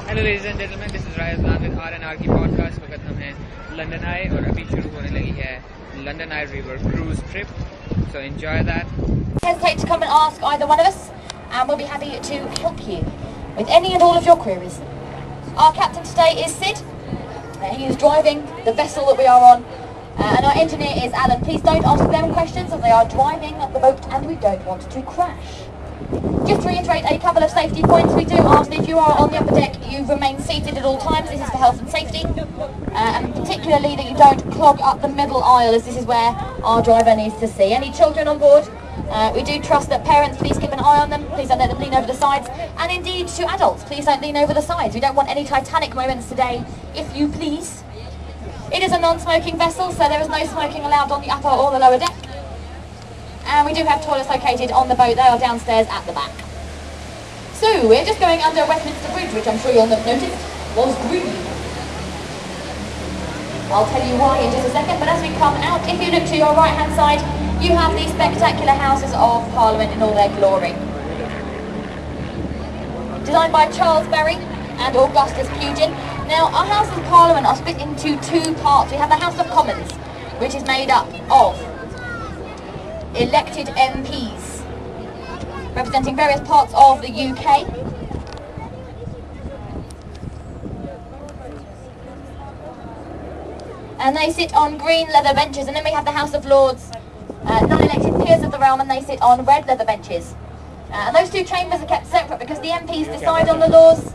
Hello ladies and gentleman, this is Azlan with RnR की podcast. वक्त हम हैं लंदन आए और अभी शुरू होने लगी है London I river cruise trip, so enjoy that. Hesitate to come and ask either one of us, and we'll be happy to help you with any and all of your queries. Our captain today is Sid. He is driving the vessel that we are on, and our engineer is Alan. Please don't ask them questions as they are driving the boat and we don't want to crash. Just to reiterate a couple of safety points, we do ask that if you are on the upper deck, you remain seated at all times. This is for health and safety, and particularly that you don't clog up the middle aisle, as this is where our driver needs to see. Any children on board, we do trust that parents, please keep an eye on them. Please don't let them lean over the sides, and indeed to adults, please don't lean over the sides. We don't want any Titanic moments today, if you please. It is a non-smoking vessel, so there is no smoking allowed on the upper or the lower deck. And we do have toilets located on the boat. They are downstairs at the back. So we're just going under Westminster Bridge, which I'm sure you'll have noticed was green. I'll tell you why in just a second, but as we come out, if you look to your right hand side, you have the spectacular Houses of Parliament in all their glory. Designed by Charles Berry and Augustus Pugin. Now our Houses of Parliament are split into two parts. We have the House of Commons, which is made up of elected MPs representing various parts of the UK. And they sit on green leather benches, and then we have the House of Lords, non-elected peers of the realm, and they sit on red leather benches. And those two chambers are kept separate because the MPs decide on the laws,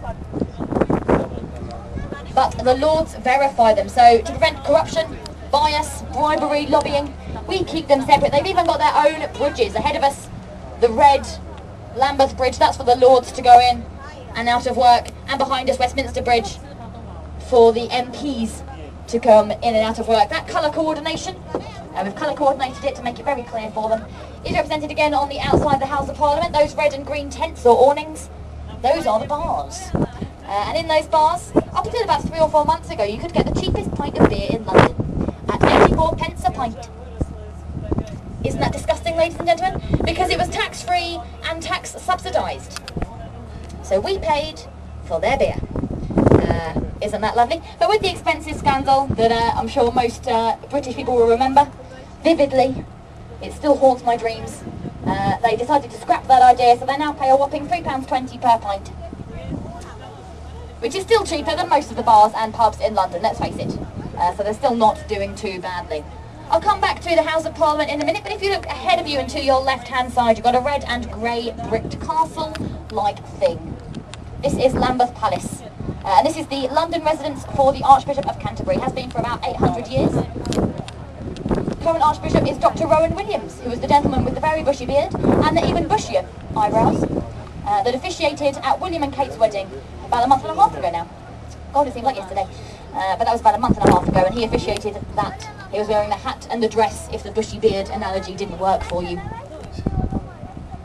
but the Lords verify them. So to prevent corruption, bias, bribery, lobbying, we keep them separate. They've even got their own bridges. Ahead of us, the red Lambeth Bridge, that's for the Lords to go in and out of work. And behind us, Westminster Bridge, for the MPs to come in and out of work. That colour coordination, we've colour coordinated it to make it very clear for them, is represented again on the outside of the House of Parliament. Those red and green tents or awnings, those are the bars. And in those bars, up until about 3 or 4 months ago, you could get the cheapest pint of beer in London at 84 pence a pint. Isn't that disgusting, ladies and gentlemen? Because it was tax-free and tax-subsidised. So we paid for their beer. Isn't that lovely? But with the expenses scandal that I'm sure most British people will remember vividly, it still haunts my dreams. They decided to scrap that idea, so they now pay a whopping £3.20 per pint. Which is still cheaper than most of the bars and pubs in London, let's face it. So they're still not doing too badly. I'll come back to the House of Parliament in a minute, but if you look ahead of you and to your left-hand side, you've got a red and grey bricked castle-like thing. This is Lambeth Palace, and this is the London residence for the Archbishop of Canterbury. It has been for about 800 years. Current Archbishop is Dr. Rowan Williams, who was the gentleman with the very bushy beard and the even bushier eyebrows that officiated at William and Kate's wedding about a month and a half ago now. God, it seems like yesterday. But that was about a month and a half ago, and he officiated that. He was wearing the hat and the dress, if the bushy beard analogy didn't work for you.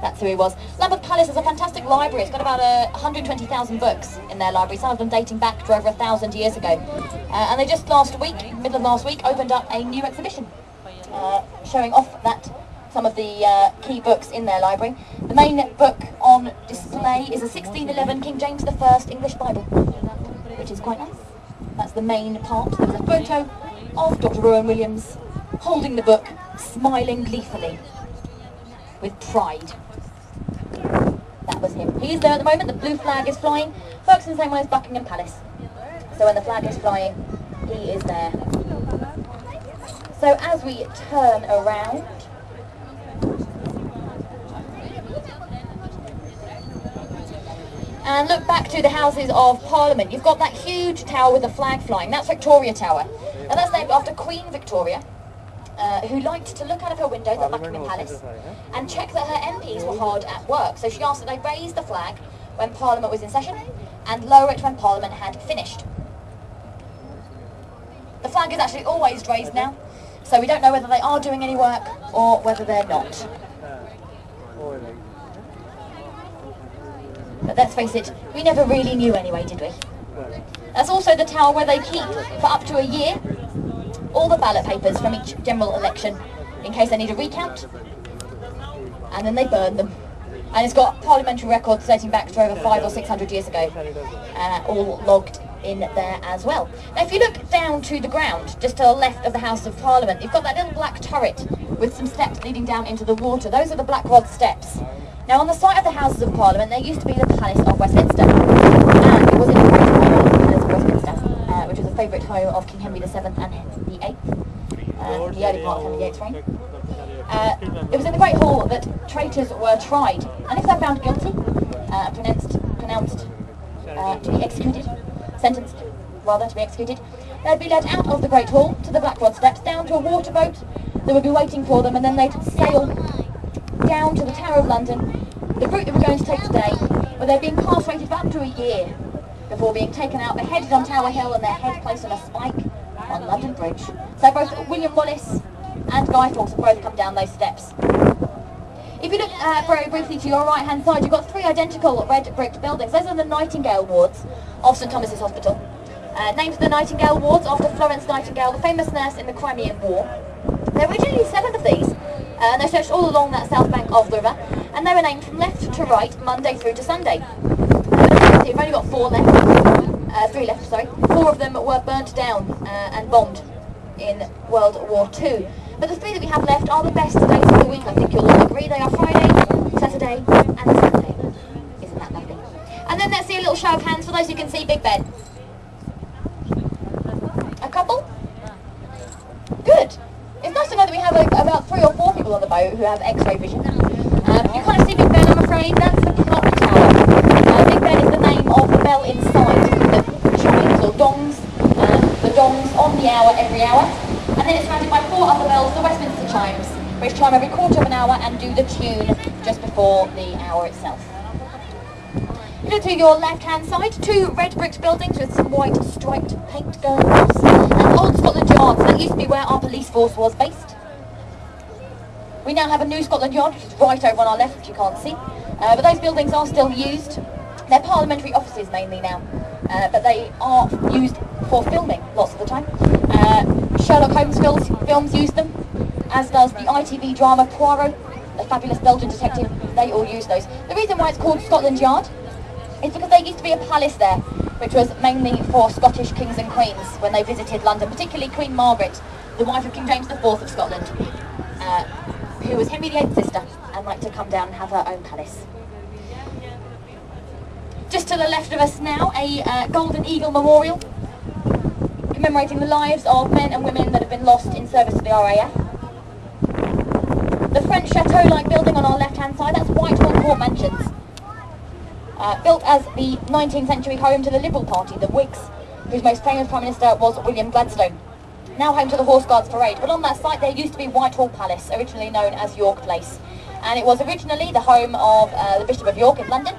That's who he was. Lambeth Palace is a fantastic library. It's got about 120,000 books in their library, some of them dating back to over 1,000 years ago. And they just last week, middle of last week, opened up a new exhibition showing off some of the key books in their library. The main book on display is a 1611 King James I English Bible, which is quite nice. That's the main part. There's a photo of Dr. Rowan Williams holding the book, smiling gleefully with pride. That was him. He is there at the moment. The blue flag is flying. Works in the same way as Buckingham Palace. So when the flag is flying, he is there. So as we turn around, and look back to the Houses of Parliament, you've got that huge tower with the flag flying. That's Victoria Tower. And that's named after Queen Victoria, who liked to look out of her windows at Buckingham Palace and check that her MPs were hard at work. So she asked that they raise the flag when Parliament was in session and lower it when Parliament had finished. The flag is actually always raised now, so we don't know whether they are doing any work or whether they're not. But let's face it, we never really knew anyway, did we? That's also the tower where they keep, for up to a year, all the ballot papers from each general election, in case they need a recount, and then they burn them. And it's got parliamentary records dating back to over 500 or 600 years ago, all logged in there as well. Now if you look down to the ground, just to the left of the House of Parliament, you've got that little black turret with some steps leading down into the water. Those are the Black Rod steps. Now on the site of the Houses of Parliament there used to be the Palace of Westminster, and it was in the great hall of the Palace of Westminster, which was a favourite home of King Henry VII and Henry VIII, the early part of Henry VIII's reign. It was in the Great Hall that traitors were tried, and if they're found guilty, pronounced to be executed, sentenced rather to be executed, they'd be led out of the Great Hall to the Black Rod steps, down to a water boat that would be waiting for them, and then they'd sail down to the Tower of London, the route that we're going to take today, where they're being incarcerated for up to a year before being taken out, beheaded on Tower Hill and their head placed on a spike on London Bridge. So both William Wallace and Guy Fawkes have both come down those steps. If you look very briefly to your right hand side, you've got three identical red brick buildings. Those are the Nightingale wards of St Thomas's Hospital. Named the Nightingale wards after Florence Nightingale, the famous nurse in the Crimean War. There were originally 7 of these, and they stretched all along that south bank of the river, and they were named from left to right, Monday through to Sunday. We've only got 4 left, 3 left, sorry. 4 of them were burnt down and bombed in World War II. But the 3 that we have left are the best days of the week, I think you'll all agree. They are Friday, Saturday and Sunday. Isn't that lovely? And then let's see a little show of hands for those who can see Big Ben. A couple? Good. It's nice to know that we have about 3 or 4 people on the boat who have X-ray vision. You can't see Big Ben, I'm afraid. That's the clock tower. Big Ben is the name of the bell inside that chimes or dongs, the dongs on the hour every hour. And then it's surrounded by 4 other bells, the Westminster chimes, which chime every quarter of an hour and do the tune just before the hour itself. You look to your left-hand side, 2 red brick buildings with some white striped paint going across, and Old Scotland Yard. So that used to be where our police force was based. We now have a new Scotland Yard, which is right over on our left, which you can't see. But those buildings are still used. They're parliamentary offices mainly now, but they are used for filming lots of the time. Sherlock Holmes films use them, as does the ITV drama Poirot, the fabulous Belgian detective. They all use those. The reason why it's called Scotland Yard is because there used to be a palace there, which was mainly for Scottish kings and queens when they visited London, particularly Queen Margaret, the wife of King James IV of Scotland, who was Henry VIII's sister and liked to come down and have her own palace. Just to the left of us now, a Golden Eagle Memorial, commemorating the lives of men and women that have been lost in service to the RAF. The French chateau-like building on our left-hand side, that's Whitehall Court Mansions. Built as the 19th century home to the Liberal Party, the Whigs, whose most famous Prime Minister was William Gladstone. Now home to the Horse Guards Parade, but on that site there used to be Whitehall Palace, originally known as York Place. And it was originally the home of the Bishop of York in London.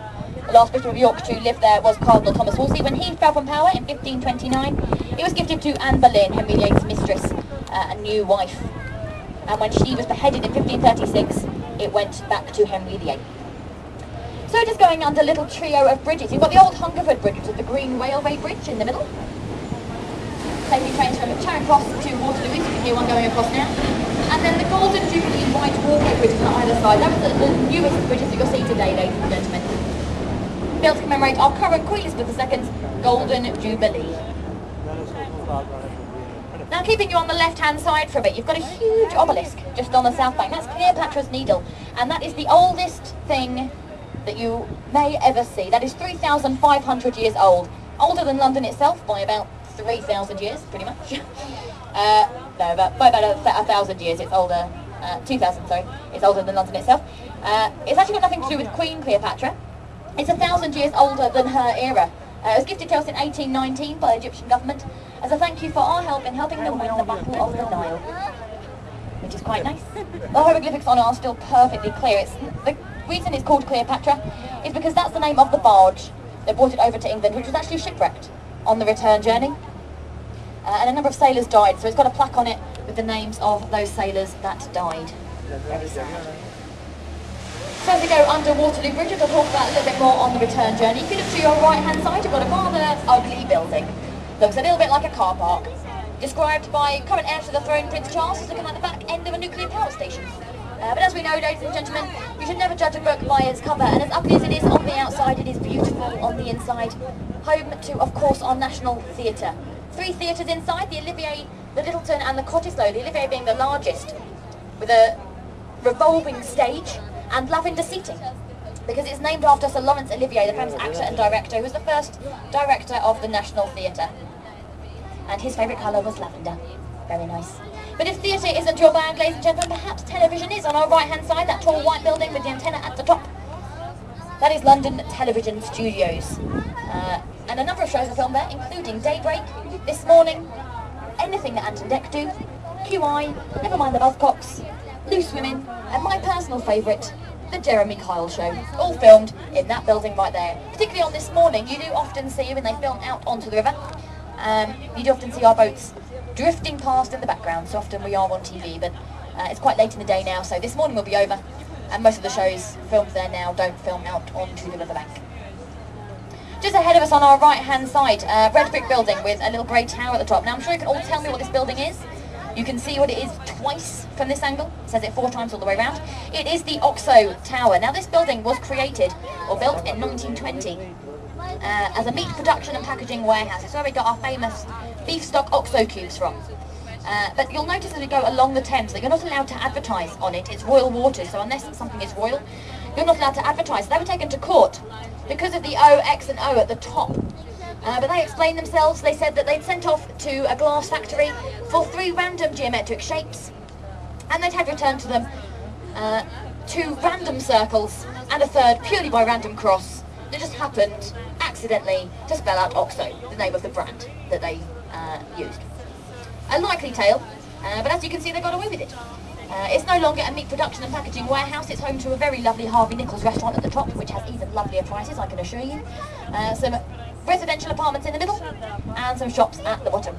The last Bishop of York to live there was Cardinal Thomas Wolsey. When he fell from power in 1529, it was gifted to Anne Boleyn, Henry VIII's mistress, a new wife. And when she was beheaded in 1536, it went back to Henry VIII. So just going under a little trio of bridges. You've got the old Hungerford Bridge, which is the Green Railway Bridge in the middle. Taking trains from Charing Cross to Waterloo, you can hear one going across now. And then the Golden Jubilee White Walkway Bridges on either side. Those are the newest bridges that you'll see today, ladies and gentlemen. Built to commemorate our current Queen Elizabeth II's Golden Jubilee. Now keeping you on the left-hand side for a bit, you've got a huge obelisk just on the south bank. That's Cleopatra's Needle, and that is the oldest thing that you may ever see. That is 3,500 years old. Older than London itself by about 3,000 years, pretty much. No, by about 1,000 years. It's older, 2,000, sorry. It's older than London itself. It's actually got nothing to do with Queen Cleopatra. It's 1,000 years older than her era. It was gifted to us in 1819 by the Egyptian government as a thank you for our help in helping them win the Battle of the Nile, which is quite nice. The hieroglyphics on it are still perfectly clear. The reason it's called Cleopatra is because that's the name of the barge that brought it over to England, which was actually shipwrecked on the return journey. And a number of sailors died, so it's got a plaque on it with the names of those sailors that died. Very sad. So as we go under Waterloo Bridge, we'll talk about a little bit more on the return journey. If you look to your right-hand side, you've got a rather ugly building. Looks a little bit like a car park. Described by current heir to the throne, Prince Charles, as looking like the back end of a nuclear power station. But as we know, ladies and gentlemen, you should never judge a book by its cover, and as ugly as it is on the outside, it is beautiful on the inside. Home to, of course, our National Theatre. 3 theatres inside, the Olivier, the Littleton and the Cottesloe, the Olivier being the largest, with a revolving stage and lavender seating, because it's named after Sir Laurence Olivier, the famous actor and director, who was the first director of the National Theatre. And his favourite colour was lavender. Very nice. But if theatre isn't your bag, ladies and gentlemen, perhaps television is on our right-hand side, that tall white building with the antenna at the top. That is London Television Studios. And a number of shows are filmed there, including Daybreak, This Morning, Anything That Ant and Dec Do, QI, Never Mind the Buzzcocks, Loose Women, and my personal favourite, The Jeremy Kyle Show, all filmed in that building right there. Particularly on This Morning, you do often see, when they film out onto the river, you do often see our boats drifting past in the background. So often we are on TV, but it's quite late in the day now, so This Morning will be over, and most of the shows filmed there now don't film out onto the riverbank. Just ahead of us on our right-hand side, red brick building with a little grey tower at the top. Now I'm sure you can all tell me what this building is. You can see what it is twice from this angle. It says it 4 times all the way around. It is the OXO Tower. Now this building was created, or built in 1920, as a meat production and packaging warehouse. It's where we got our famous beef stock OXO cubes from. But you'll notice as we go along the Thames that you're not allowed to advertise on it. It's royal water, so unless something is royal, you're not allowed to advertise. They were taken to court because of the O, X and O at the top. But they explained themselves. They said that they'd sent off to a glass factory for 3 random geometric shapes, and they'd had returned to them 2 random circles and a 3rd purely by random cross that just happened accidentally to spell out OXO, the name of the brand that they used. A likely tale, but as you can see, they got away with it. It's no longer a meat production and packaging warehouse. It's home to a very lovely Harvey Nichols restaurant at the top, which has even lovelier prices, I can assure you. Some residential apartments in the middle, and some shops at the bottom.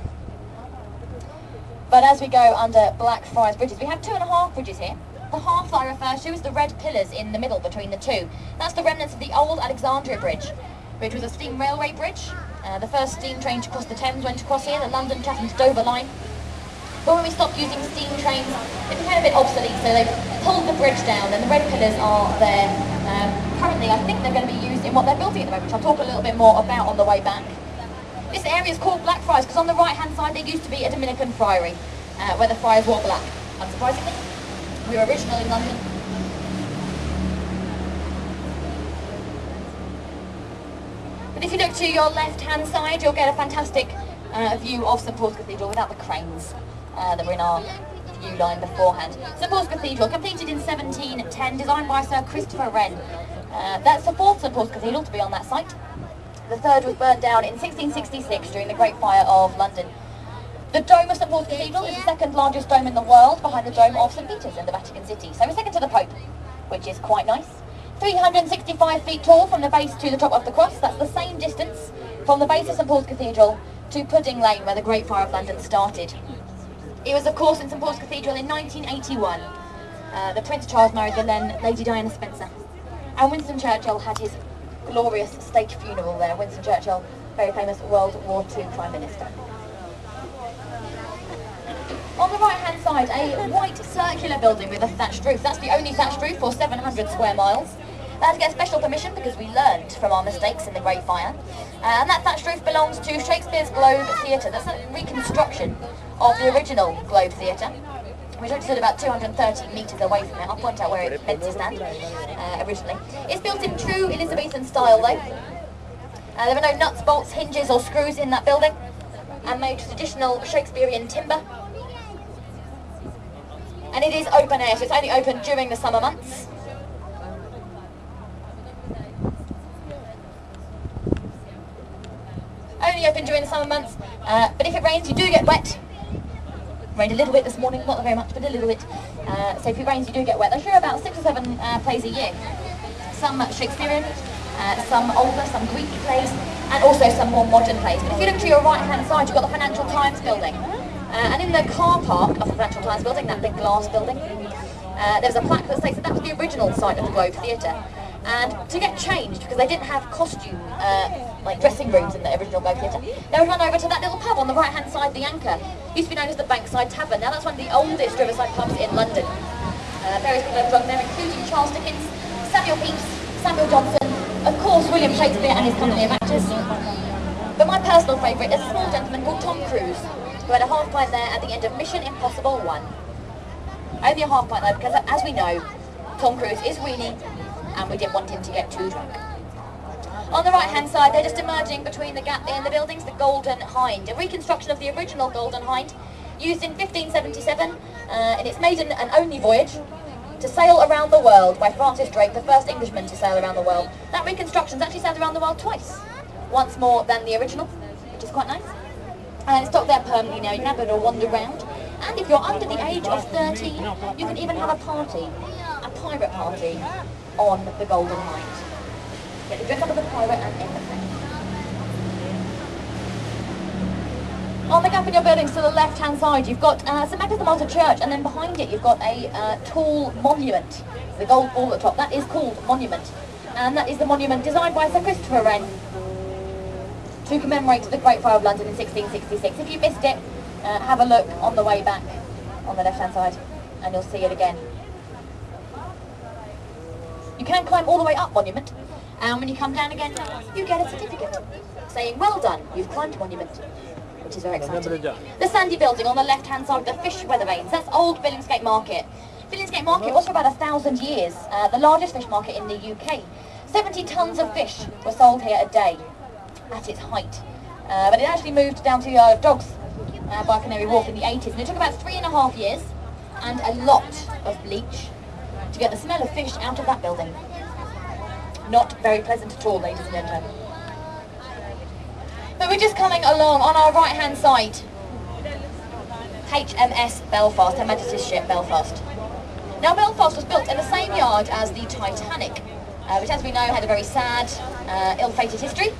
But as we go under Blackfriars bridges, we have 2.5 bridges here. The half that I refer to is the red pillars in the middle between the 2. That's the remnants of the old Alexandria Bridge, which was a steam railway bridge. The first steam train to cross the Thames went across here, the London, Chatham to Dover line. But when we stopped using steam trains, it became a bit obsolete, so they pulled the bridge down, and the red pillars are there. Currently, I think they're going to be used in what they're building at the moment, which I'll talk a little bit more about on the way back. This area is called Blackfriars because on the right-hand side there used to be a Dominican friary, where the friars wore black. Unsurprisingly, we were originally in London. But if you look to your left-hand side, you'll get a fantastic view of St Paul's Cathedral without the cranes that were in our view line beforehand. St Paul's Cathedral, completed in 1710, designed by Sir Christopher Wren. That's the 4th St Paul's Cathedral to be on that site. The 3rd was burnt down in 1666 during the Great Fire of London. The dome of St Paul's Cathedral is the 2nd largest dome in the world, behind the dome of St Peter's in the Vatican City. So we're second to the Pope, which is quite nice. 365 feet tall from the base to the top of the cross. That's the same distance from the base of St Paul's Cathedral to Pudding Lane, where the Great Fire of London started. It was, of course, in St Paul's Cathedral in 1981 that Prince Charles married the then Lady Diana Spencer. And Winston Churchill had his glorious state funeral there. Winston Churchill, very famous World War II Prime Minister. On the right-hand side, a white circular building with a thatched roof. That's the only thatched roof for 700 square miles. They had to get special permission because we learned from our mistakes in the Great Fire. And that thatched roof belongs to Shakespeare's Globe Theatre. That's a reconstruction of the original Globe Theatre, which stood about 230 metres away from it. I'll point out where it meant to stand originally. It's built in true Elizabethan style though. There are no nuts, bolts, hinges or screws in that building, and made traditional Shakespearean timber. And it is open air, so it's only open during the summer months. Only open during the summer months, but if it rains you do get wet. Rained a little bit this morning, not very much, but a little bit. So if it rains you do get wet. There's sure about 6 or 7 plays a year. Some Shakespearean, some older, some Greek plays, and also some more modern plays. But if you look to your right hand side, you've got the Financial Times building. And in the car park of the Financial Times building, that big glass building, there's a plaque that states that that was the original site of the Globe Theatre. And to get changed, because they didn't have costume, like dressing rooms in the original Globe Theatre, they would run over to that little pub on the right-hand side, the Anchor. Used to be known as the Bankside Tavern. Now that's one of the oldest riverside pubs in London. Various people have drunk there, including Charles Dickens, Samuel Pepys, Samuel Johnson, of course William Shakespeare and his company of actors. But my personal favourite is a small gentleman called Tom Cruise, who had a half pint there at the end of Mission Impossible 1. Only a half pint though, because as we know, Tom Cruise is weenie, and we didn't want him to get too drunk. On the right hand side, they're just emerging between the gap in the buildings, the Golden Hind, a reconstruction of the original Golden Hind, used in 1577 in its maiden and only voyage to sail around the world by Francis Drake, the first Englishman to sail around the world. That reconstruction's actually sailed around the world twice, once more than the original, which is quite nice. And it's docked there permanently now. You can have a little wander around, and if you're under the age of 13, you can even have a party, a pirate party, on the Golden Hind. Get the dress up as a pirate and in the plane. On the gap in your buildings to the left-hand side, you've got St Magnus the Martyr Church, and then behind it you've got a tall monument. The gold ball at the top, that is called Monument. And that is the monument designed by Sir Christopher Wren to commemorate the Great Fire of London in 1666. If you missed it, have a look on the way back on the left-hand side, and you'll see it again. You can climb all the way up Monument, and when you come down again, you get a certificate saying, well done, you've climbed Monument. Which is very exciting. The sandy building on the left-hand side with the fish weather vanes, that's old Billingsgate Market. Billingsgate Market was for about 1,000 years the largest fish market in the UK. 70 tonnes of fish were sold here a day at its height. But it actually moved down to dogs by Canary Wharf in the 80s, and it took about 3.5 years and a lot of bleach to get the smell of fish out of that building. Not very pleasant at all, ladies and gentlemen. But we're just coming along on our right hand side. HMS Belfast, Her Majesty's ship Belfast. Now Belfast was built in the same yard as the Titanic, which as we know had a very sad, ill-fated history.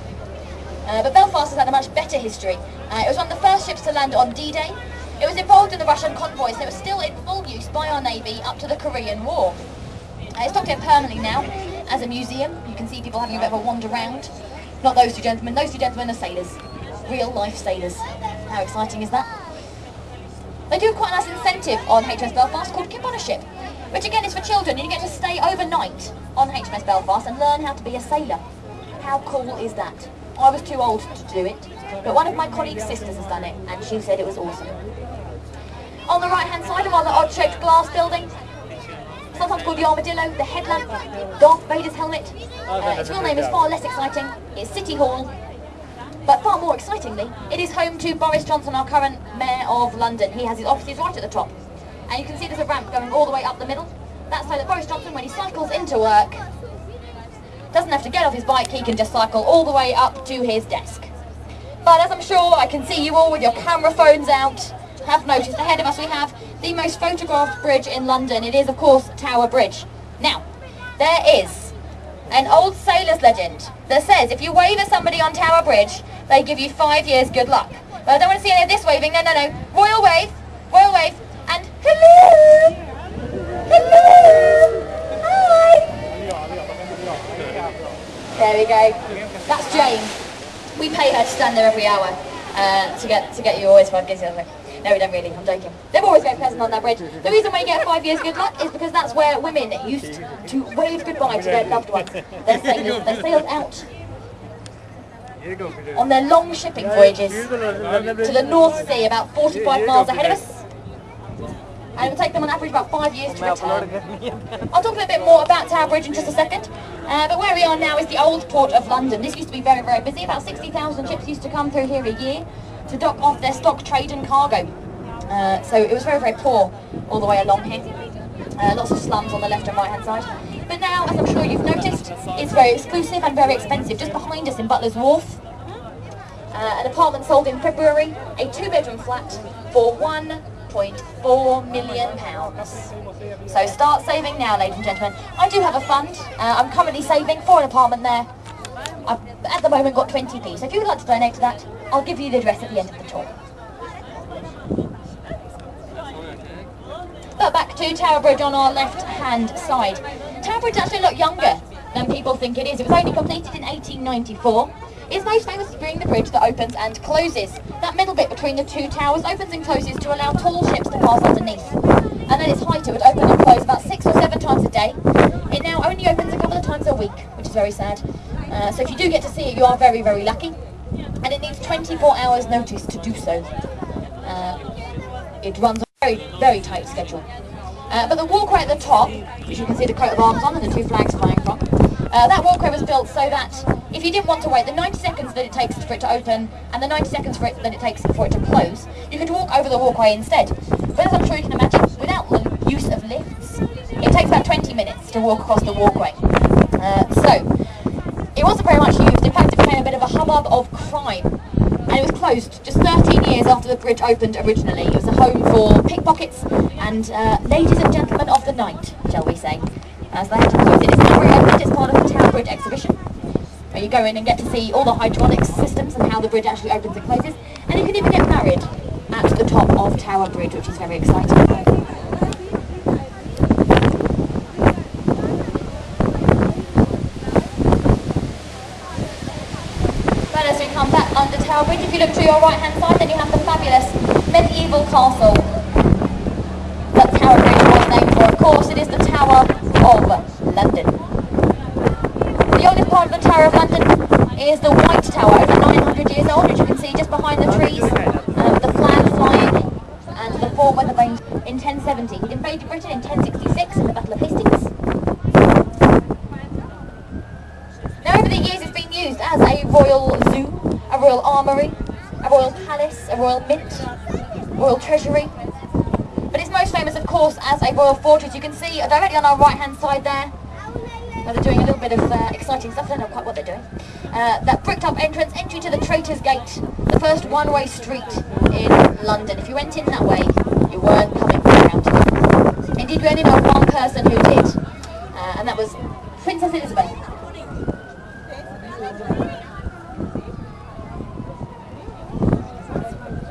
But Belfast has had a much better history. It was one of the first ships to land on D-Day. It was involved in the Russian convoys, and it was still in full use by our Navy up to the Korean War. It's docked here permanently now as a museum. You can see people having a bit of a wander around. Not those two gentlemen are sailors. Real life sailors. How exciting is that? They do quite a nice incentive on HMS Belfast called Kip on a Ship, which again is for children. You get to stay overnight on HMS Belfast and learn how to be a sailor. How cool is that? I was too old to do it, but one of my colleague's sisters has done it, and she said it was awesome. On the right hand side, a rather odd shaped glass building, sometimes called the Armadillo, the headlamp, Darth Vader's helmet. Its real name is far less exciting. It's City Hall. But far more excitingly, it is home to Boris Johnson, our current Mayor of London. He has his offices right at the top. And you can see there's a ramp going all the way up the middle. That's so that Boris Johnson, when he cycles into work, doesn't have to get off his bike, he can just cycle all the way up to his desk. But as I'm sure I can see you all with your camera phones out, have noticed ahead of us we have the most photographed bridge in London. It is, of course, Tower Bridge. Now, there is an old sailor's legend that says if you wave at somebody on Tower Bridge, they give you 5 years good luck. But I don't want to see any of this waving, no. Royal wave, and hello! Hello! Hi! There we go. That's Jane. We pay her to stand there every hour to get you always 5 years good luck. No, we don't really, I'm joking. They're always very pleasant on that bridge. The reason why you get 5 years good luck is because that's where women used to wave goodbye to their loved ones. Their sailors. They sailed out on their long shipping voyages to the North Sea, about 45 miles ahead of us. And it would take them on average about 5 years to return. I'll talk a little bit more about Tower Bridge in just a second. But where we are now is the old port of London. This used to be very, very busy. About 60,000 ships used to come through here a year to dock off their stock, trade and cargo. So it was very, very poor all the way along here. Lots of slums on the left and right hand side. But now, as I'm sure you've noticed, it's very exclusive and very expensive. Just behind us in Butler's Wharf, an apartment sold in February, a 2-bedroom flat for £1.4 million. So start saving now, ladies and gentlemen. I do have a fund. I'm currently saving for an apartment there. I've at the moment got 20p, so if you would like to donate to that, I'll give you the address at the end of the talk. But back to Tower Bridge on our left-hand side. Tower Bridge is actually a lot younger than people think it is. It was only completed in 1894. It's most famous for being the bridge that opens and closes. That middle bit between the two towers opens and closes to allow tall ships to pass underneath. and at its height it would open and close about 6 or 7 times a day. It now only opens a couple of times a week, which is very sad. So if you do get to see it, you are very, very lucky. And it needs 24 hours notice to do so. It runs on a very, very tight schedule. But the walkway at the top, which you can see the coat of arms on and the 2 flags flying from, that walkway was built so that if you didn't want to wait the 90 seconds that it takes for it to open and the 90 seconds that it takes for it to close, you could walk over the walkway instead. But as I'm sure you can imagine, without the use of lifts, it takes about 20 minutes to walk across the walkway. So, it wasn't very much used. In fact, it became a bit of a hubbub of crime. And it was closed just 13 years after the bridge opened originally. It was a home for pickpockets and ladies and gentlemen of the night, shall we say. So they had to close it. It's now reopened. It's part of the Tower Bridge exhibition, where you go in and get to see all the hydraulic systems and how the bridge actually opens and closes. And you can even get married at the top of Tower Bridge, which is very exciting. As we come back under Tower Bridge, if you look to your right hand side, then you have the fabulous medieval castle that Tower Bridge was named for. Of course, it is the Tower of London. The oldest part of the Tower of London is the White Tower, over 900 years old, which you can see just behind the trees, the flag flying, and the 4 weather vanes in 1070. It invaded Britain in 1066 in the Battle of Hastings. Now, over the years, it's been used as a royal zoo, a royal armoury, a royal palace, a royal mint, royal treasury. But it's most famous, of course, as a royal fortress. You can see directly on our right-hand side there, where they're doing a little bit of exciting stuff. I don't know quite what they're doing. That bricked-up entrance, entry to the Traitors' Gate, the first one-way street in London. If you went in that way, you weren't coming back out. Indeed, we only know one person who did, and that was Princess Elizabeth.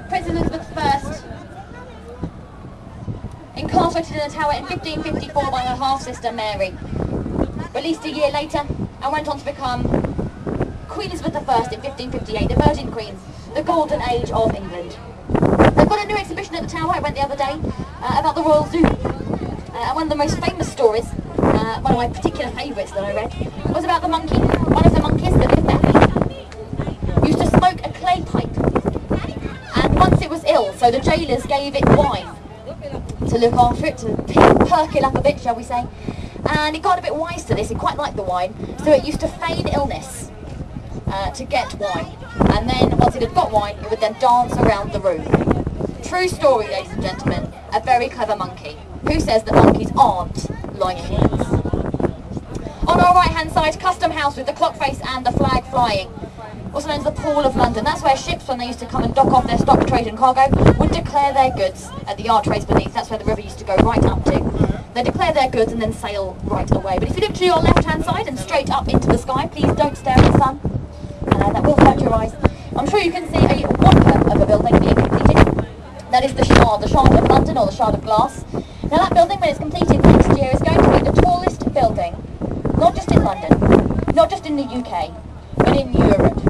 Princess Elizabeth I, incarcerated in the Tower in 1554 by her half-sister Mary, released a year later and went on to become Queen Elizabeth I in 1558, the Virgin Queen, the golden age of England. They've got a new exhibition at the Tower, I went the other day, about the Royal Zoo. And one of the most famous stories, one of my particular favourites that I read, was about the monkey. One of the monkeys that lived there used to smoke a clay pipe. And once it was ill, so the jailers gave it wine to look after it, to perk it up a bit, shall we say. And it got a bit wise to this, it quite liked the wine, so it used to feign illness to get wine. And then, once it had got wine, it would then dance around the room. True story, ladies and gentlemen, a very clever monkey. Who says that monkeys aren't like humans? On our right-hand side, Custom House with the clock face and the flag flying. Also known as the Pool of London. That's where ships, when they used to come and dock off their stock, trade and cargo, would declare their goods at the archways beneath. That's where the river used to go right up to. They declare their goods and then sail right away. But if you look to your left-hand side and straight up into the sky, please don't stare at the sun. That will hurt your eyes. I'm sure you can see a wonder of a building being completed. That is the Shard of London, or the Shard of Glass. Now that building, when it's completed next year, is going to be the tallest building, not just in London, not just in the UK, but in Europe.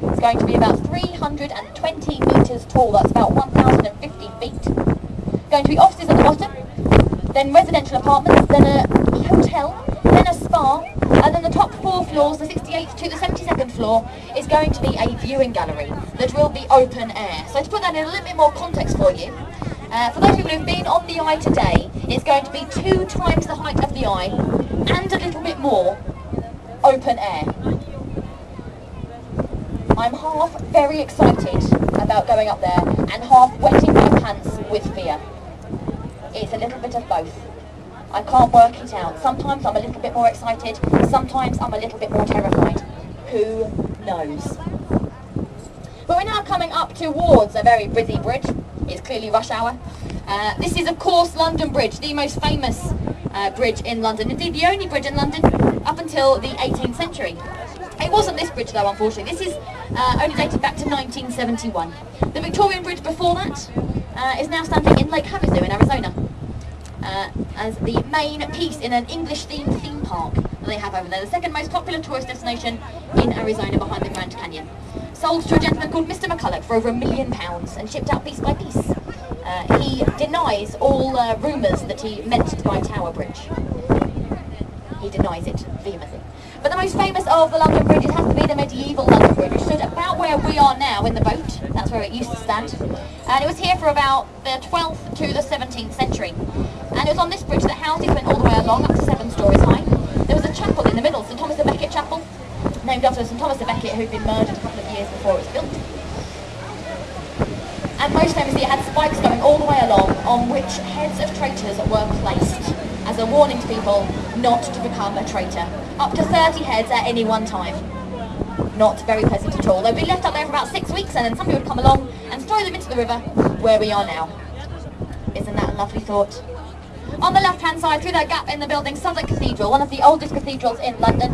It's going to be about 320 metres tall, that's about 1,050 feet. Going to be offices at the bottom, then residential apartments, then a hotel, then a spa, and then the top 4 floors, the 68th to the 72nd floor, is going to be a viewing gallery that will be open air. So to put that in a little bit more context for you, for those people who've been on the Eye today, it's going to be 2 times the height of the Eye and a little bit more open air. I'm half very excited about going up there and half wetting my pants with fear. It's a little bit of both. I can't work it out. Sometimes I'm a little bit more excited, sometimes I'm a little bit more terrified. Who knows? But we're now coming up towards a very busy bridge. It's clearly rush hour. This is, of course, London Bridge, the most famous bridge in London. Indeed, the only bridge in London up until the 18th century. It wasn't this bridge, though, unfortunately. This is only dated back to 1971. The Victorian Bridge before that is now standing in Lake Havasu in Arizona as the main piece in an English-themed theme park that they have over there. The second most popular tourist destination in Arizona behind the Grand Canyon. Sold to a gentleman called Mr. McCulloch for over £1 million and shipped out piece by piece. He denies all rumours that he meant to buy Tower Bridge. He denies it vehemently. But the most famous of the London bridges has to be the medieval London Bridge, which stood about where we are now in the boat. That's where it used to stand. And it was here for about the 12th to the 17th century. And it was on this bridge that houses went all the way along, up to 7 stories high. There was a chapel in the middle, St Thomas the Becket Chapel, named after St Thomas the Becket, who'd been murdered a couple of years before it was built. And most famously, it had spikes going all the way along, on which heads of traitors were placed, as a warning to people not to become a traitor. Up to 30 heads at any one time. Not very pleasant at all. They'd be left up there for about 6 weeks, and then somebody would come along and throw them into the river, where we are now. Isn't that a lovely thought? On the left-hand side, through that gap in the building, Southwark Cathedral, one of the oldest cathedrals in London.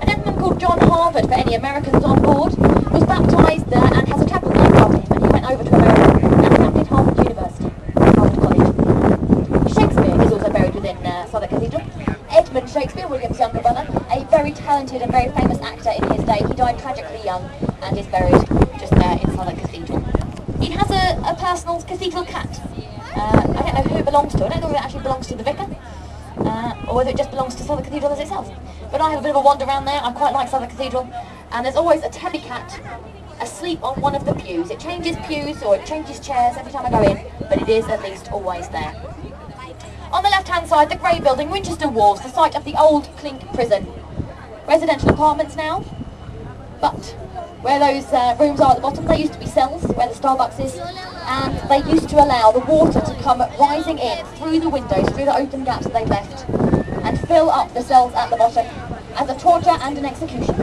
A gentleman called John Harvard, for any Americans on board, was baptised there and has a chapel named after him, and he went over to America and founded Harvard University, Harvard College. Shakespeare is also buried within Southwark Cathedral. Edmund Shakespeare, William's younger brother, a very talented and very famous actor in his day. He died tragically young and is buried just there in Southwark Cathedral. He has a personal cathedral cat. I don't know who it belongs to. I don't know if it actually belongs to the vicar, or whether it just belongs to Southwark Cathedral as itself. But I have a bit of a wander around there. I quite like Southwark Cathedral, and there's always a tabby cat asleep on one of the pews. It changes pews or it changes chairs every time I go in, but it is at least always there. On the left-hand side, the grey building, Winchester Wharves, the site of the old Clink prison. Residential apartments now, but where those rooms are at the bottom, they used to be cells, where the Starbucks is, and they used to allow the water to come rising in through the windows, through the open gaps that they've left, and fill up the cells at the bottom as a torture and an execution.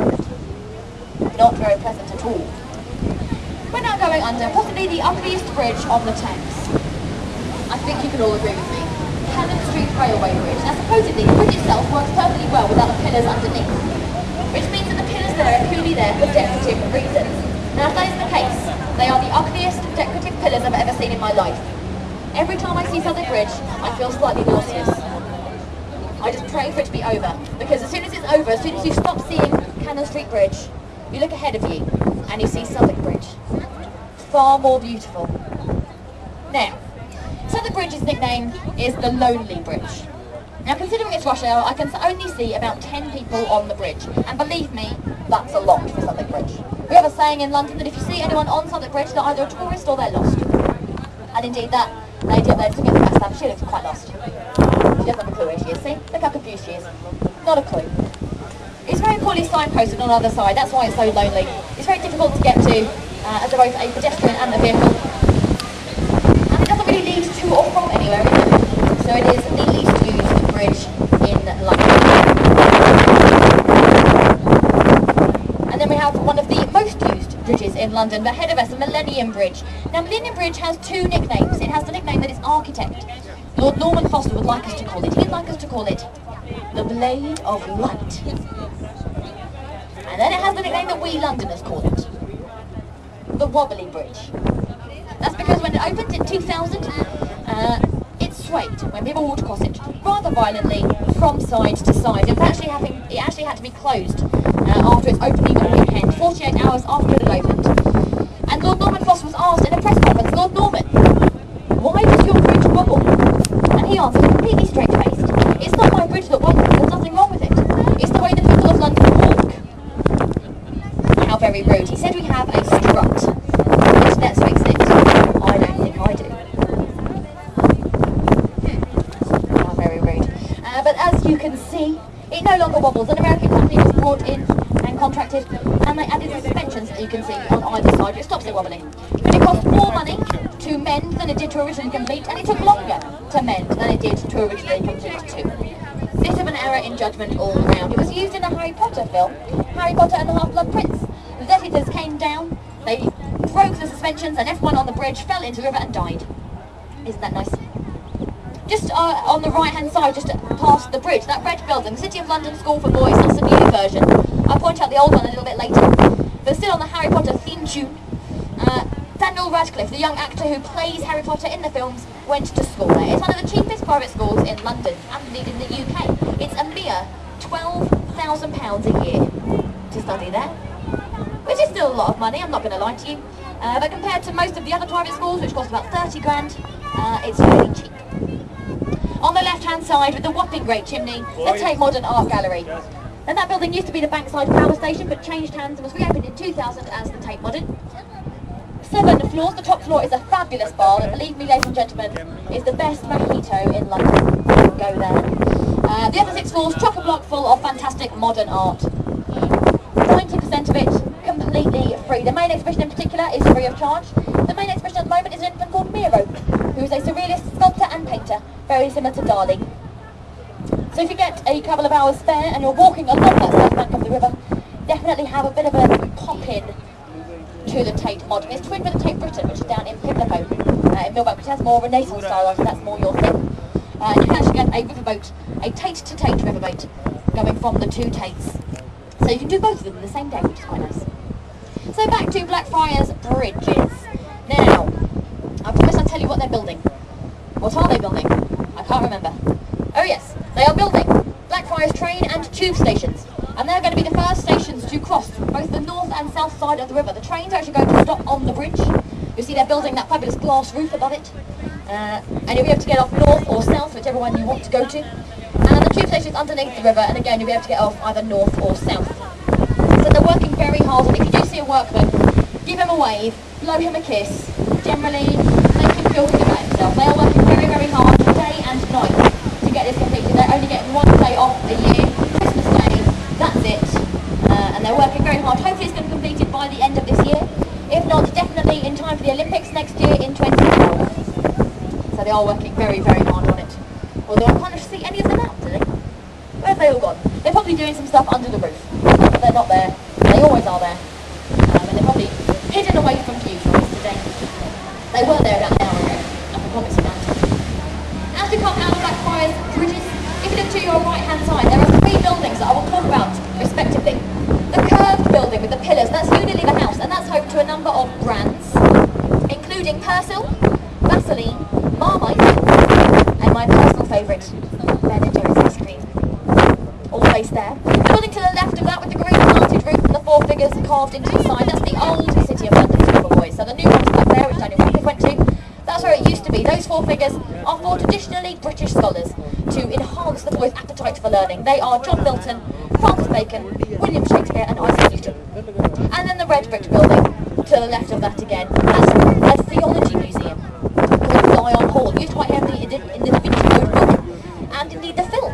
Not very pleasant at all. We're now going under possibly the ugliest bridge on the Thames. I think you can all agree with me. Cannon Street Railway Bridge. Now supposedly the bridge itself works perfectly well without the pillars underneath, which means that the pillars there are purely there for decorative reasons. Now if that is the case, they are the ugliest decorative pillars I've ever seen in my life. Every time I see Southwark Bridge, I feel slightly nauseous. I just pray for it to be over, because as soon as it's over, as soon as you stop seeing Cannon Street Bridge, you look ahead of you and you see Southwark Bridge. Far more beautiful. Now, Southwark Bridge's nickname is the Lonely Bridge. Now considering it's rush hour, I can only see about 10 people on the bridge, and believe me, that's a lot for Southwark Bridge. We have a saying in London that if you see anyone on Southwark Bridge, they're either a tourist or they're lost. And indeed that lady up there just looking at the backstab, she looks quite lost. She doesn't have a clue where she is, see? Look how confused she is. Not a clue. It's very poorly signposted on the other side, that's why it's so lonely. It's very difficult to get to as both a pedestrian and a vehicle. And it doesn't really lead to or from anywhere, is it? So it is the least used bridge in London. And then we have one of the most used bridges in London, but ahead of us, the Millennium Bridge. Now Millennium Bridge has two nicknames. It has the nickname that its architect, Lord Norman Foster, would like us to call it. He'd like us to call it the Blade of Light. And then it has the nickname that we Londoners call it, the Wobbly Bridge. That's because when it opened in 2000, it swayed when people walked across it rather violently from side to side. It actually had to be closed after its opening on the weekend, 48 hours after it had opened. And Lord Norman Foster was asked in a press conference, Lord Norman, why does your bridge wobble? And he answered completely straight-faced, it's not my bridge that wobbles, there's nothing wrong with it. It's the way the people of London walk. How very rude. He said we have a strut. Which, let's face it, I don't think I do. How very rude. But as you can see, it no longer wobbles. An American company was brought in and contracted, and they added suspensions that you can see on either side, which stops it wobbling. But it cost more money to mend than it did to originally complete, and it took longer to mend than it did to originally complete too. Bit of an error in judgment all round. It was used in the Harry Potter film, Harry Potter and the Half-Blood Prince. The Death Eaters came down, they broke the suspensions, and everyone on the bridge fell into the river and died. Isn't that nice? Just on the right-hand side, just past the bridge, that red building, the City of London School for Boys, that's the new version. I'll point out the old one a little bit later. But still on the Harry Potter theme tune, Daniel Radcliffe, the young actor who plays Harry Potter in the films, went to school there. It's one of the cheapest private schools in London, and indeed in the UK. It's a mere £12,000 a year to study there. which is still a lot of money, I'm not going to lie to you. But compared to most of the other private schools, which cost about 30 grand, it's really cheap. On the left-hand side, with the whopping great chimney, the Tate Modern Art Gallery. And that building used to be the Bankside Power Station, but changed hands and was reopened in 2000 as the Tate Modern. 7 floors. The top floor is a fabulous bar that, believe me, ladies and gentlemen, is the best mojito in London. Go there. The other 6 floors, chock-a-block full of fantastic modern art. 90% of it completely free. The main exhibition in particular is free of charge. The main exhibition at the moment is an infant called Miro, who is a surrealist sculptor and painter, very similar to Dali. So if you get a couple of hours spare and you're walking along that south bank of the river, definitely have a bit of a pop-in to the Tate Modern. It's twinned with the Tate Britain, which is down in Pimlico, in Millbank, which has more Renaissance style, so that's more your thing. And you can actually get a riverboat, a Tate-to-Tate riverboat, going from the 2 Tates. So you can do both of them in the same day, which is quite nice. So back to Blackfriars Bridges. Now, I promise I'll tell you what they're building. What are they building? I can't remember. Oh yes, they are building Blackfriars train and tube stations. And they're going to be the first stations to cross both the north and south side of the river. The trains are actually going to stop on the bridge. You see they're building that fabulous glass roof above it. And you'll be able to get off north or south, whichever one you want to go to. And the tube station is underneath the river, and again you'll be able to get off either north or south. So they're working very hard, and if you do see a workman, give him a wave, blow him a kiss, generally make him feel good about himself. They are working very, very hard day and night to get this completed. They're only getting 1 day off a year, Christmas Day, that's it. And they're working very hard. Hopefully it's going to be completed by the end of this year. If not, definitely in time for the Olympics next year in 2012. So they are working very, very hard on it. Although I can't see any of them out today. Where have they all gone? They're probably doing some stuff under the roof. But they're not there. They always are there. And they're probably hidden away from view from us today. They were there about an hour ago. I can promise you that. As we come out of Blackfriars Bridges, if you look to your right hand side, there are 3 buildings that I will talk about respectively. The curved building with the pillars, that's Unilever House, and that's home to a number of brands, including Persil, Vaseline, Marmite, and my personal favourite, Ben & Jerry's ice cream. All based there. The building to the left of that with the green planted roof and the 4 figures carved into the side, that's the old City of London School Boys. So the new one's up there, which Daniel Radcliffe went to, that's where it used to be. Those 4 figures are for traditionally British scholars to enhance the boys' appetite for learning. They are John Milton, Francis Bacon, William Shakespeare and Isaac Newton. And then the red brick building to the left of that again, that's a theology museum called Lion Hall, used quite heavily in the Da Vinci Code book, and indeed the film.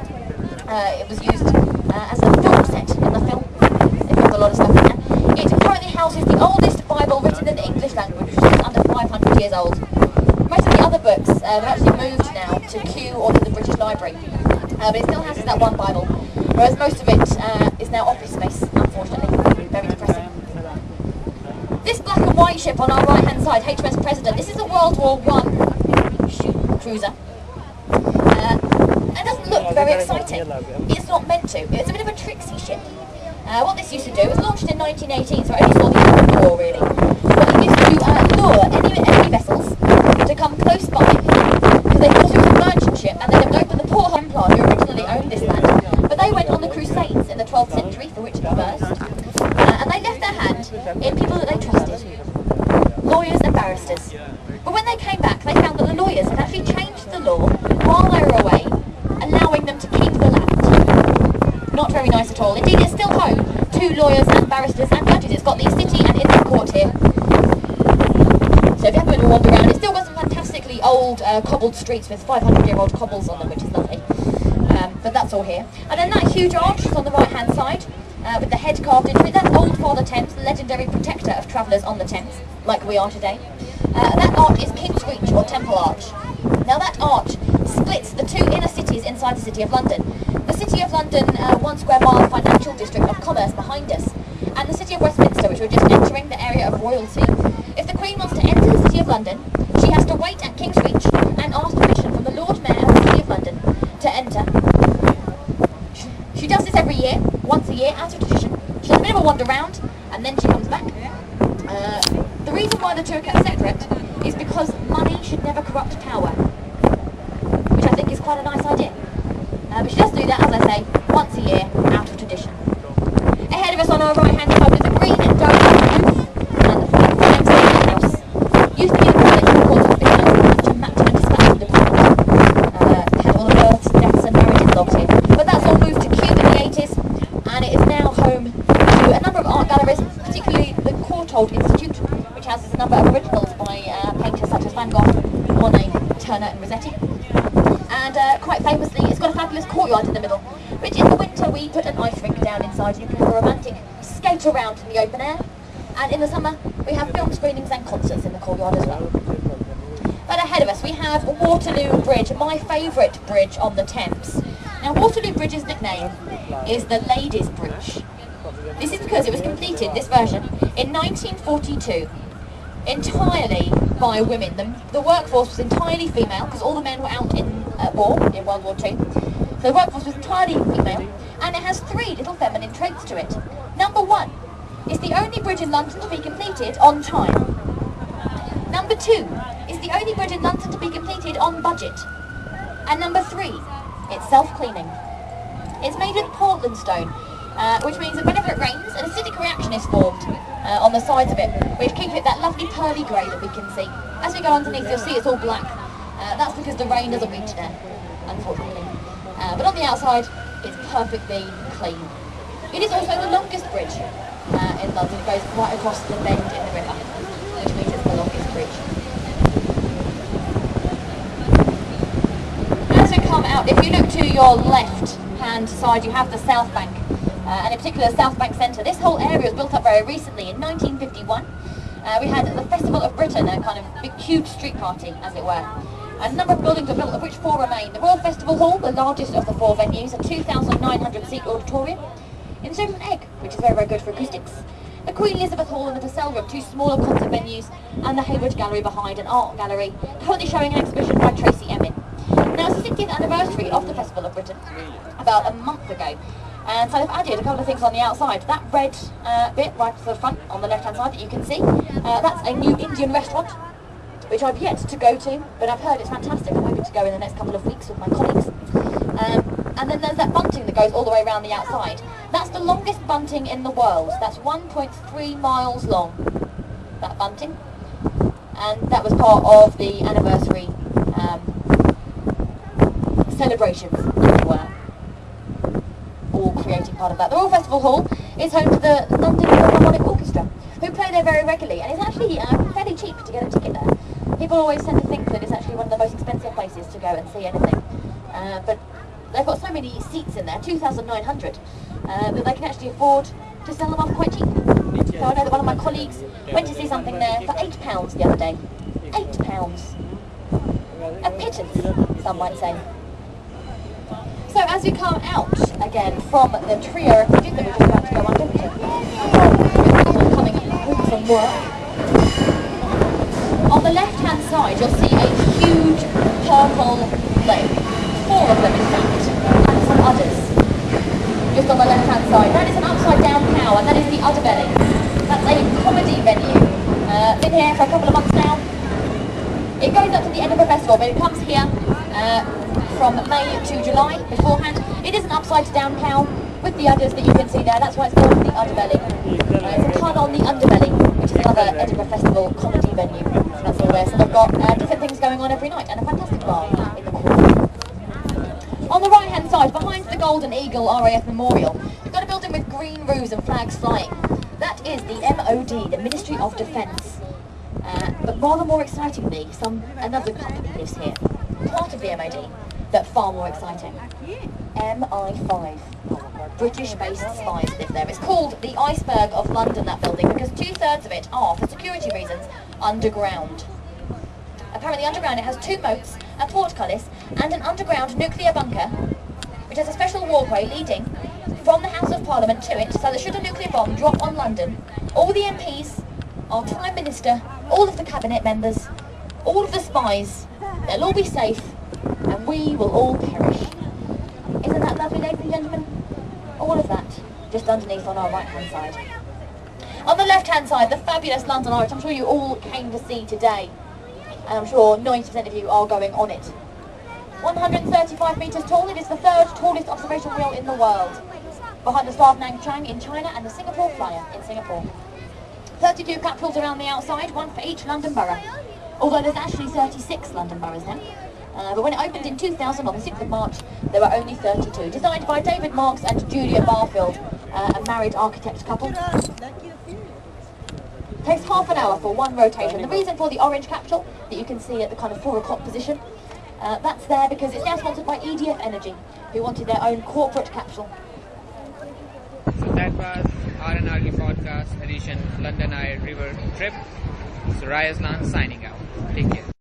It was used as a film set in the film. They've got a lot of stuff in there. It currently houses the oldest Bible written in the English language, which is under 500 years old. Most of the other books have actually moved now to Kew or to the British Library, but it still houses that one Bible, whereas most of it is now office space, unfortunately. Very depressing. This black and white ship on our right hand side, HMS President, this is a World War I cruiser. It doesn't look very exciting. It's not meant to. It's a bit of a tricksy ship. What this used to do, it was launched in 1918, so it only saw the end of the war really. But it used to lure enemy vessels to come close by, because they thought it was a merchant ship, and they had opened the Port Templar, who originally owned this land. But they went on the Crusades in the 12th century, for which it was burst, and they left their hand in people that they trusted, lawyers and barristers. But when they came back, they found that the lawyers had actually changed the law while they were away, allowing them to keep the land. Not very nice at all. Indeed, it's still home to lawyers and barristers and judges. It's got the city and inland court here. So if you have a bit of a wander around, it's still got some fantastically old cobbled streets with 500-year-old cobbles on them, which is lovely. But that's all here. And then that huge arch is on the right-hand side, with the head carved into it. That's Old Father Thames, the legendary protector of travellers on the Thames, like we are today. That arch is King's Reach, or Temple Arch. Now that arch splits the 2 inner cities inside the City of London. The City of London 1 square mile financial district of commerce behind us, and the City of Westminster, which we're just entering, the area of royalty. If the Queen wants to enter the City of London, she has to wait at King's Reach and ask permission from the Lord Mayor of the City of London to enter. She does this every year, once a year, out of tradition. She does a bit of a wander round, and then she comes back. The reason why the 2 are kept separate is because money should never corrupt power, which I think is quite a nice idea. But she does do that, as I say, once a year, out of tradition. Ahead of us on our right hand side is a green dome comprises a number of originals by painters such as Van Gogh, Monet, Turner and Rossetti. And quite famously, it's got a fabulous courtyard in the middle, which in the winter we put an ice rink down inside. You can have a romantic skate around in the open air. And in the summer, we have film screenings and concerts in the courtyard as well. But ahead of us, we have Waterloo Bridge, my favourite bridge on the Thames. Now, Waterloo Bridge's nickname is the Ladies' Bridge. This is because it was completed, this version, in 1942, entirely by women. The workforce was entirely female, because all the men were out in war, in World War II. So the workforce was entirely female, and it has 3 little feminine traits to it. Number 1, it's the only bridge in London to be completed on time. Number 2, it's the only bridge in London to be completed on budget. And number 3, it's self-cleaning. It's made with Portland stone, which means that whenever it rains, an acidic reaction is formed on the sides of it, which keeps it that lovely pearly grey that we can see. As we go underneath, you'll see it's all black. That's because the rain doesn't reach there, unfortunately. But on the outside, it's perfectly clean. It is also the longest bridge in London. It goes right across the bend in the river, which means it's the longest bridge. As we come out, if you look to your left-hand side, you have the South Bank, and in particular the South Bank Centre. This whole area was built up very recently. In 1951, we had the Festival of Britain, a kind of big, huge street party, as it were. And a number of buildings were built, of which 4 remain. The Royal Festival Hall, the largest of the 4 venues, a 2,900-seat auditorium, in shape of an egg, which is very, very good for acoustics. The Queen Elizabeth Hall and the Purcell Room, 2 smaller concert venues, and the Hayward Gallery behind, an art gallery, currently showing an exhibition by Tracy Emin. Now, it's the 60th anniversary of the Festival of Britain, about a month ago, and so they've added a couple of things on the outside. That red bit right to the front, on the left-hand side that you can see, that's a new Indian restaurant, which I've yet to go to, but I've heard it's fantastic. I'm hoping to go in the next couple of weeks with my colleagues. And then there's that bunting that goes all the way around the outside. That's the longest bunting in the world. That's 1.3 miles long, that bunting. And that was part of the anniversary celebrations, as it were. All creating part of that. The Royal Festival Hall is home to the London Philharmonic Orchestra, who play there very regularly, and it's actually fairly cheap to get a ticket there. People always tend to think that it's actually one of the most expensive places to go and see anything, but they've got so many seats in there, 2,900, that they can actually afford to sell them off quite cheap. So I know that one of my colleagues went to see something there for £8 the other day. £8. A pittance, some might say. So as we come out again from the trio of bridges that we're just about to go under, which are coming home from work, on the left-hand side you'll see a huge purple lake, 4 of them in fact, and some udders, just on the left-hand side. That is an upside-down cow, and that is the Udderbelly. That's a comedy venue. Been here for a couple of months now. It goes up to the Edinburgh Festival, but it comes here from May to July beforehand. It is an upside-down cow with the udders that you can see there. That's why it's called the Udderbelly. It's a pun on the Underbelly, which is another Edinburgh Festival comedy venue. So that's all there. So they've got different things going on every night, and a fantastic bar in the corner. On the right-hand side, behind the Golden Eagle RAF Memorial, you've got a building with green roofs and flags flying. That is the MOD, the Ministry of Defence. But rather more excitingly, another company lives here. Part of the MOD, but far more exciting. MI5. British-based spies live there. It's called the Iceberg of London, that building, because 2/3 of it are, for security reasons, underground. Apparently underground it has 2 moats, a portcullis, and an underground nuclear bunker, which has a special walkway leading from the House of Parliament to it, so that should a nuclear bomb drop on London, all the MPs, our Prime Minister, all of the cabinet members, all of the spies, they'll all be safe, and we will all perish. Isn't that lovely, ladies and gentlemen? All of that, just underneath on our right-hand side. On the left-hand side, the fabulous London Eye, which I'm sure you all came to see today, and I'm sure 90% of you are going on it. 135 metres tall, it is the 3rd tallest observation wheel in the world, behind the Star of Nanchang in China and the Singapore Flyer in Singapore. 32 capitals around the outside, 1 for each London borough, although there's actually 36 London boroughs now. But when it opened in 2000 on the 6th of March, there were only 32. Designed by David Marks and Julia Barfield, a married architect couple. Takes half an hour for one rotation. The reason for the orange capsule that you can see at the kind of 4 o'clock position, that's there because it's now sponsored by EDF Energy, who wanted their own corporate capsule. So that was RnR podcast edition London Eye River Trip. So Azlan signing out. Take care.